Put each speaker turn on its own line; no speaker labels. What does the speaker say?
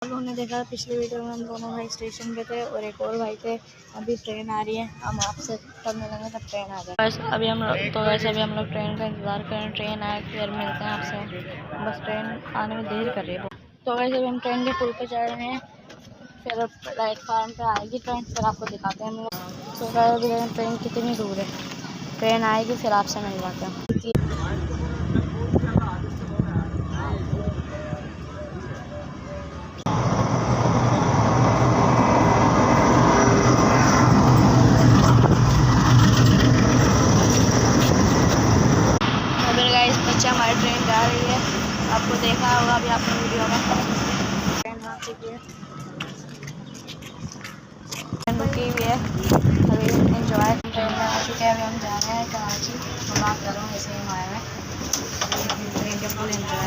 उन्होंने देखा पिछले वीडियो में हम दोनों भाई स्टेशन पे थे और एक और भाई थे। अभी ट्रेन आ रही है, हम आपसे तब मिलेंगे जब ट्रेन आ जाए। बस अभी हम लोग ट्रेन का इंतज़ार कर रहे हैं। ट्रेन आए फिर मिलते हैं आपसे। बस ट्रेन आने में देर कर रही है। तो वैसे अभी हम ट्रेन के पुल पे चढ़ रहे हैं, फिर प्लेटफार्म पे आएगी ट्रेन, फिर आपको दिखाते हैं। तो अभी ट्रेन कितनी दूर है, ट्रेन आएगी फिर आपसे मिलवाते हैं। बच्चे हमारी ट्रेन जा रही है, आपको देखा होगा अभी आपने वीडियो में। ट्रेन आ चुकी है, ट्रेन रुकी हुई है। अभी एंजॉय, ट्रेन में आ चुके हैं। अभी हम जा रहे हैं कराची। हम बात कर रहे हैं ऐसे ही हमारे में ट्रेन के फुल एंजॉय।